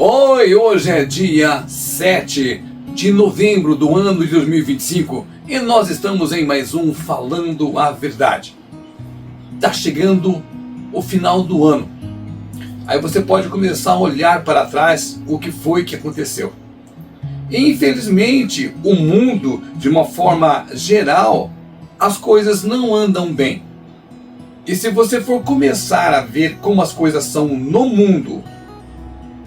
Oi, hoje é dia 7 de novembro do ano de 2025 e nós estamos em mais um Falando a Verdade. Está chegando o final do ano. Aí você pode começar a olhar para trás o que foi que aconteceu. Infelizmente, o mundo, de uma forma geral, as coisas não andam bem. E se você for começar a ver como as coisas são no mundo,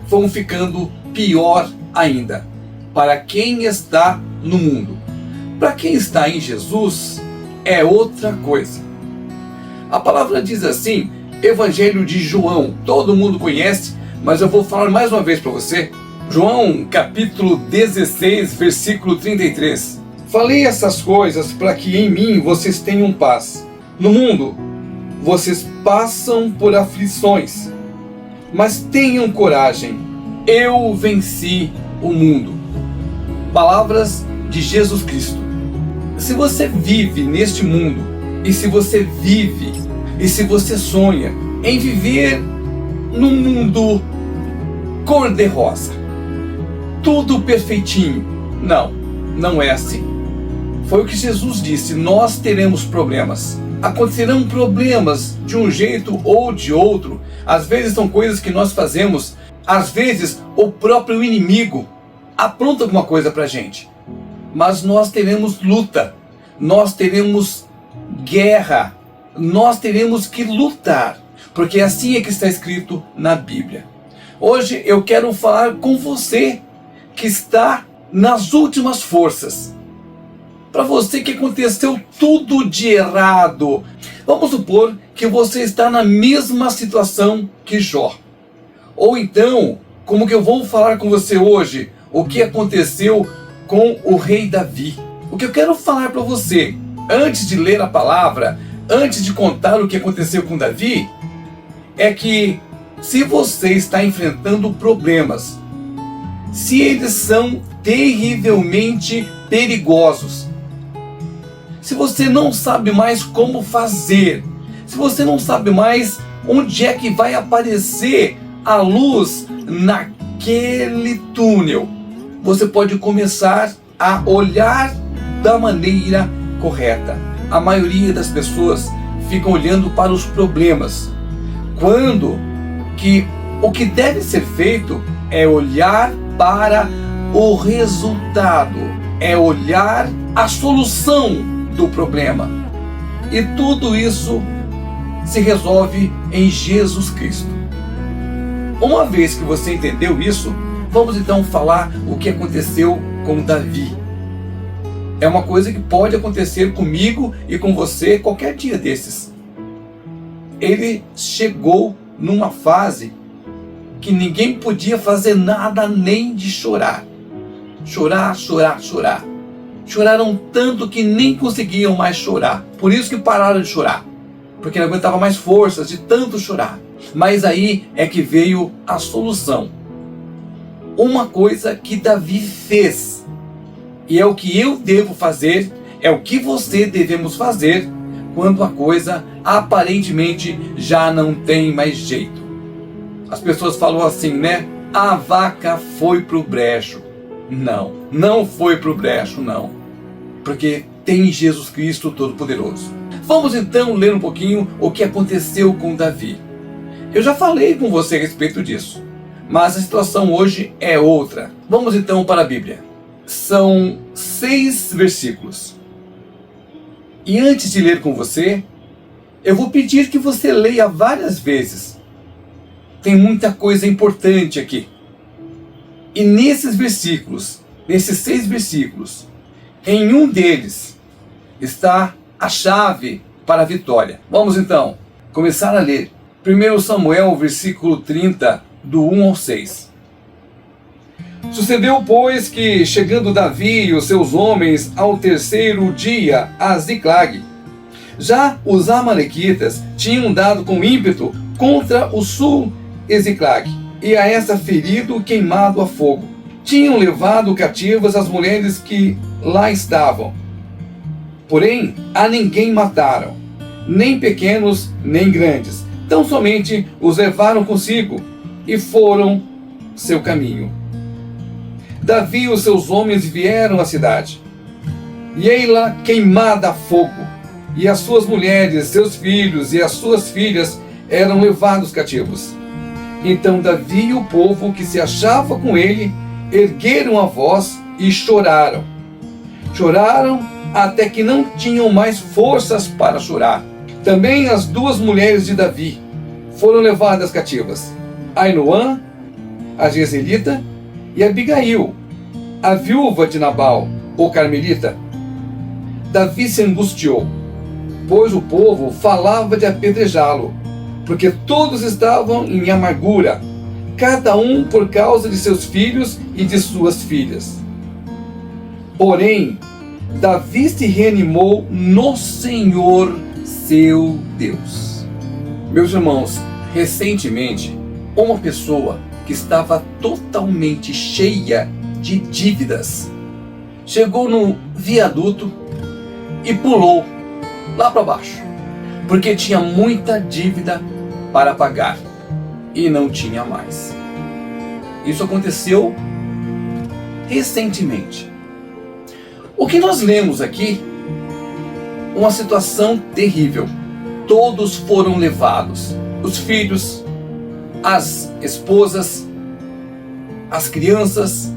vão ficando pior ainda para quem está no mundo. Para quem está em Jesus, é outra coisa. A palavra diz assim, Evangelho de João, todo mundo conhece, mas eu vou falar mais uma vez para você. João, capítulo 16, versículo 33. Falei essas coisas para que em mim vocês tenham paz. No mundo, vocês passam por aflições, mas tenham coragem, eu venci o mundo. Palavras de Jesus Cristo. Se você vive neste mundo, e se você vive, e se você sonha em viver num mundo cor-de-rosa, tudo perfeitinho, não é assim. Foi o que Jesus disse, nós teremos problemas. Acontecerão problemas de um jeito ou de outro. Às vezes são coisas que nós fazemos. Às vezes o próprio inimigo apronta alguma coisa pra gente. Mas nós teremos luta. Nós teremos guerra. Nós teremos que lutar. Porque assim é que está escrito na Bíblia. Hoje eu quero falar com você que está nas últimas forças. Para você que aconteceu tudo de errado. Vamos supor que você está na mesma situação que Jó. Ou então, como que eu vou falar com você hoje, o que aconteceu com o rei Davi. O que eu quero falar para você, antes de ler a palavra, antes de contar o que aconteceu com Davi, é que se você está enfrentando problemas, se eles são terrivelmente perigosos, se você não sabe mais como fazer, se você não sabe mais onde é que vai aparecer a luz naquele túnel, você pode começar a olhar da maneira correta. A maioria das pessoas ficam olhando para os problemas, quando que o que deve ser feito é olhar para o resultado, é olhar a solução do problema. E tudo isso se resolve em Jesus Cristo. Uma vez que você entendeu isso, vamos então falar o que aconteceu com Davi. É uma coisa que pode acontecer comigo e com você qualquer dia desses. Ele chegou numa fase que ninguém podia fazer nada nem de chorar. Chorar. Choraram tanto que nem conseguiam mais chorar. Por isso que pararam de chorar. Porque não aguentava mais forças de tanto chorar. Mas aí é que veio a solução. Uma coisa que Davi fez. E é o que eu devo fazer. É o que você devemos fazer. Quando a coisa aparentemente já não tem mais jeito. As pessoas falam assim, né? A vaca foi pro brejo. Não foi pro brejo, não. Porque tem Jesus Cristo Todo-Poderoso. Vamos então ler um pouquinho o que aconteceu com Davi. Eu já falei com você a respeito disso, mas a situação hoje é outra. Vamos então para a Bíblia. São 6 versículos. E antes de ler com você, eu vou pedir que você leia várias vezes. Tem muita coisa importante aqui. E nesses versículos, nesses 6 versículos, em um deles está a chave para a vitória. Vamos então começar a ler. 1 Samuel, versículo 30, do 1 ao 6. Sucedeu, pois, que chegando Davi e os seus homens ao 3º dia a Ziclag, já os amalequitas tinham dado com ímpeto contra o sul de Ziclag, e a essa ferido queimado a fogo. Tinham levado cativas as mulheres que lá estavam. Porém, a ninguém mataram, nem pequenos, nem grandes. Tão somente os levaram consigo, e foram seu caminho. Davi e os seus homens vieram à cidade, e ei-la queimada a fogo, e as suas mulheres, seus filhos e as suas filhas eram levados cativos. Então Davi e o povo que se achava com ele ergueram a voz e choraram. Choraram até que não tinham mais forças para chorar. Também as duas mulheres de Davi foram levadas cativas, Ainoã, a Jezreelita, e Abigail, a viúva de Nabal, o carmelita. Davi se angustiou, pois o povo falava de apedrejá-lo, porque todos estavam em amargura, cada um por causa de seus filhos e de suas filhas. Porém, Davi se reanimou no Senhor, seu Deus. Meus irmãos, recentemente, uma pessoa que estava totalmente cheia de dívidas chegou no viaduto e pulou lá para baixo, porque tinha muita dívida para pagar e não tinha mais. Isso aconteceu recentemente. O que nós lemos aqui, uma situação terrível. Todos foram levados, os filhos, as esposas, as crianças,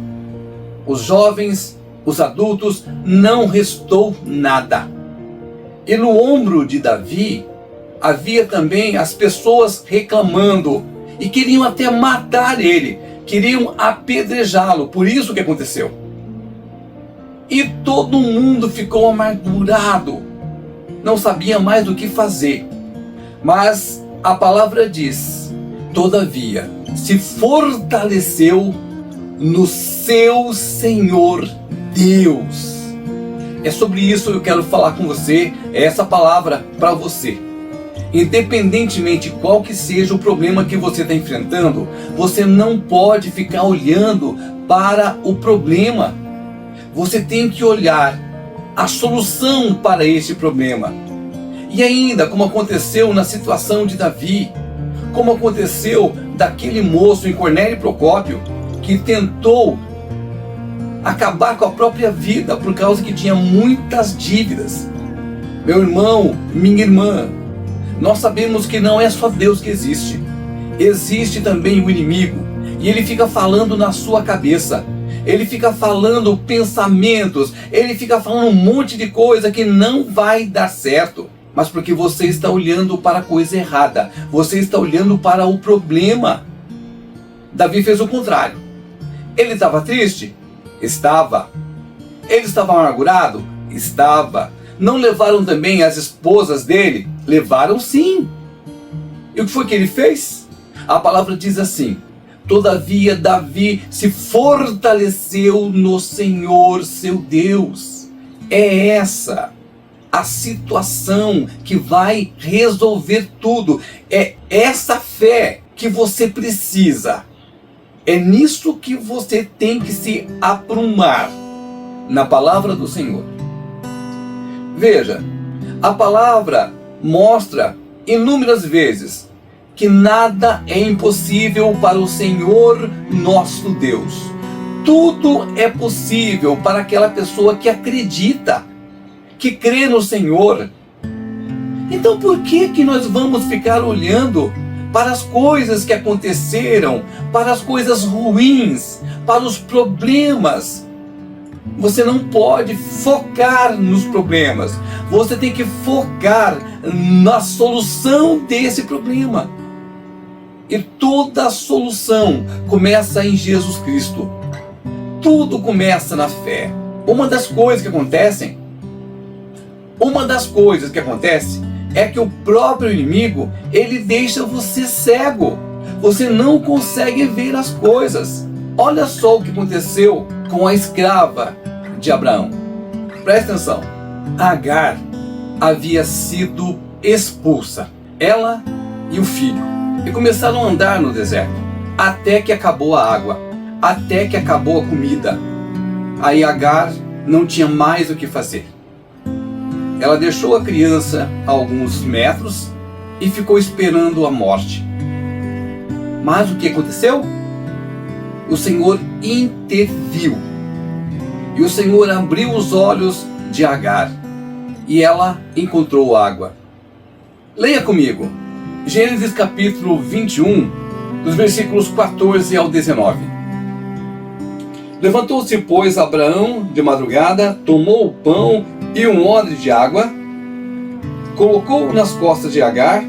os jovens, os adultos, não restou nada. E no ombro de Davi havia também as pessoas reclamando e queriam até matar ele, queriam apedrejá-lo. Por isso que aconteceu. E todo mundo ficou amargurado, não sabia mais o que fazer. Mas a palavra diz: todavia se fortaleceu no seu Senhor Deus. É sobre isso que eu quero falar com você, é essa palavra para você. Independentemente qual que seja o problema que você está enfrentando, você não pode ficar olhando para o problema. Você tem que olhar a solução para esse problema. E ainda, como aconteceu na situação de Davi, como aconteceu daquele moço em Cornélio Procópio, que tentou acabar com a própria vida por causa que tinha muitas dívidas. Meu irmão, minha irmã, nós sabemos que não é só Deus que existe. Existe também o inimigo, e ele fica falando na sua cabeça. Ele fica falando pensamentos, ele fica falando um monte de coisa que não vai dar certo. Mas porque você está olhando para a coisa errada, você está olhando para o problema. Davi fez o contrário. Ele estava triste? Estava. Ele estava amargurado? Estava. Não levaram também as esposas dele? Levaram sim. E o que foi que ele fez? A palavra diz assim: todavia Davi se fortaleceu no Senhor seu Deus. É essa a situação que vai resolver tudo. É essa fé que você precisa. É nisso que você tem que se aprumar, na palavra do Senhor. Veja, a palavra mostra inúmeras vezes que nada é impossível para o Senhor nosso Deus. Tudo é possível para aquela pessoa que acredita, que crê no Senhor. Então por que nós vamos ficar olhando para as coisas que aconteceram, para as coisas ruins, para os problemas? Você não pode focar nos problemas. Você tem que focar na solução desse problema. E toda a solução começa em Jesus Cristo. Tudo começa na fé. Uma das coisas que acontece é que o próprio inimigo, ele deixa você cego. Você não consegue ver as coisas. Olha só o que aconteceu com a escrava de Abraão. Presta atenção. Agar havia sido expulsa, ela e o filho, e começaram a andar no deserto, até que acabou a água, até que acabou a comida. Aí Agar não tinha mais o que fazer. Ela deixou a criança a alguns metros e ficou esperando a morte. Mas o que aconteceu? Senhor interviu. E o Senhor abriu os olhos de Agar, e ela encontrou água. Leia comigo, Gênesis capítulo 21, dos versículos 14 ao 19. Levantou-se, pois, Abraão de madrugada, tomou o pão e um odre de água, colocou-o nas costas de Agar,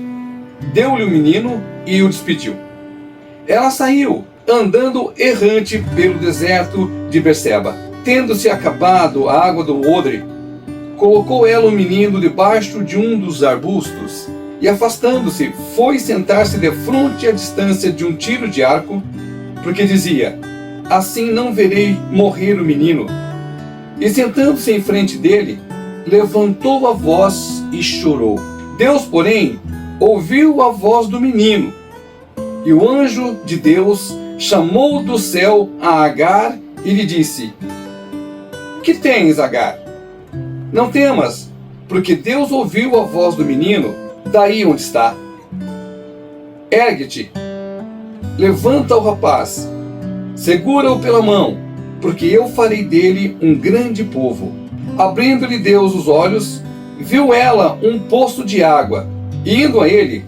deu-lhe o menino e o despediu. Ela saiu, andando errante pelo deserto de Berseba. Tendo-se acabado a água do odre, colocou ela o menino debaixo de um dos arbustos, e afastando-se, foi sentar-se defronte à distância de um tiro de arco, porque dizia: assim não verei morrer o menino. E sentando-se em frente dele, levantou a voz e chorou. Deus, porém, ouviu a voz do menino, e o anjo de Deus chamou do céu a Agar e lhe disse: que tens, Agar? Não temas, porque Deus ouviu a voz do menino daí onde está. Ergue-te, levanta o rapaz, segura-o pela mão, porque eu farei dele um grande povo. Abrindo-lhe Deus os olhos, viu ela um poço de água, e indo a ele,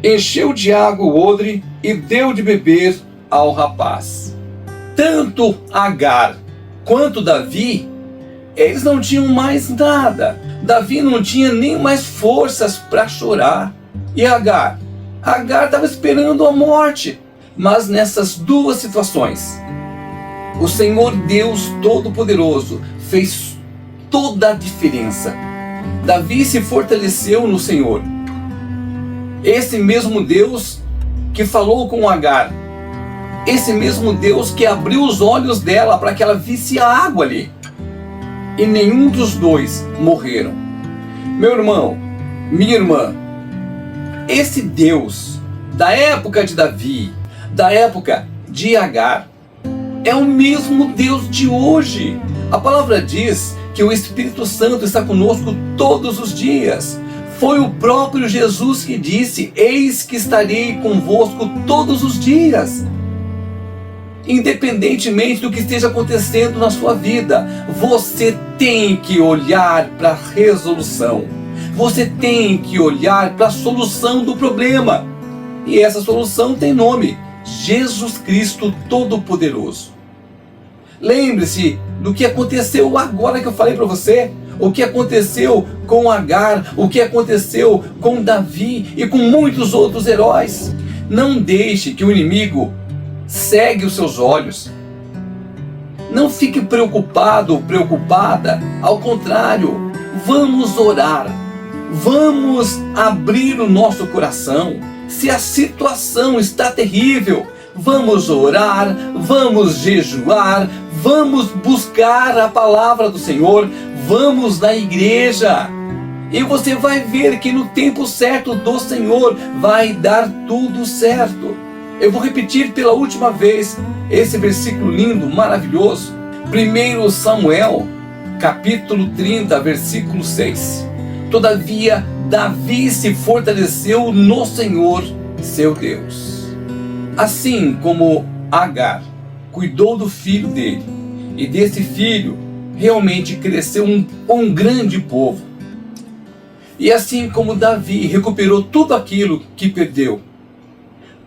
encheu de água o odre e deu de beber ao rapaz. Tanto Agar quanto Davi, eles não tinham mais nada. Davi não tinha nem mais forças para chorar. E Agar estava esperando a morte. Mas nessas duas situações, o Senhor Deus Todo-Poderoso fez toda a diferença. Davi se fortaleceu no Senhor. Esse mesmo Deus que falou com Agar, esse mesmo Deus que abriu os olhos dela para que ela visse a água ali. E nenhum dos dois morreram. Meu irmão, minha irmã, esse Deus da época de Davi, da época de Agar, é o mesmo Deus de hoje. A palavra diz que o Espírito Santo está conosco todos os dias. Foi o próprio Jesus que disse: eis que estarei convosco todos os dias. Independentemente do que esteja acontecendo na sua vida, você tem que olhar para a resolução. Você tem que olhar para a solução do problema. E essa solução tem nome: Jesus Cristo Todo-Poderoso. Lembre-se do que aconteceu agora que eu falei para você. O que aconteceu com Agar, o que aconteceu com Davi e com muitos outros heróis. Não deixe que o inimigo cegue os seus olhos. Não fique preocupado ou preocupada. Ao contrário, vamos orar. Vamos abrir o nosso coração. Se a situação está terrível, vamos orar, vamos jejuar, vamos buscar a palavra do Senhor, vamos na igreja. E você vai ver que no tempo certo do Senhor vai dar tudo certo. Eu vou repetir pela última vez esse versículo lindo, maravilhoso. 1 Samuel, capítulo 30, versículo 6. Todavia, Davi se fortaleceu no Senhor, seu Deus. Assim como Agar cuidou do filho dele, e desse filho realmente cresceu um grande povo. E assim como Davi recuperou tudo aquilo que perdeu,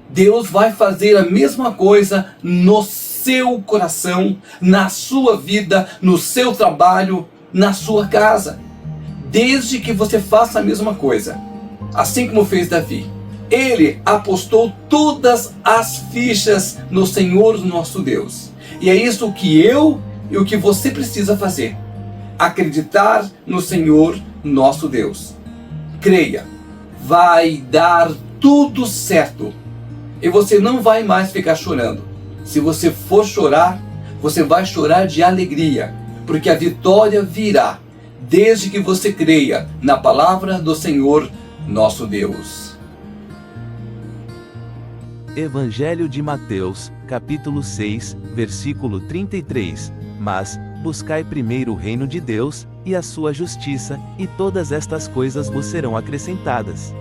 Deus vai fazer a mesma coisa no seu coração, na sua vida, no seu trabalho, na sua casa. Desde que você faça a mesma coisa, assim como fez Davi. Ele apostou todas as fichas no Senhor nosso Deus. E é isso que eu e o que você precisa fazer. Acreditar no Senhor nosso Deus. Creia, vai dar tudo certo. E você não vai mais ficar chorando. Se você for chorar, você vai chorar de alegria, porque a vitória virá, desde que você creia na palavra do Senhor nosso Deus. Evangelho de Mateus, capítulo 6, versículo 33. Mas buscai primeiro o reino de Deus e a sua justiça, e todas estas coisas vos serão acrescentadas.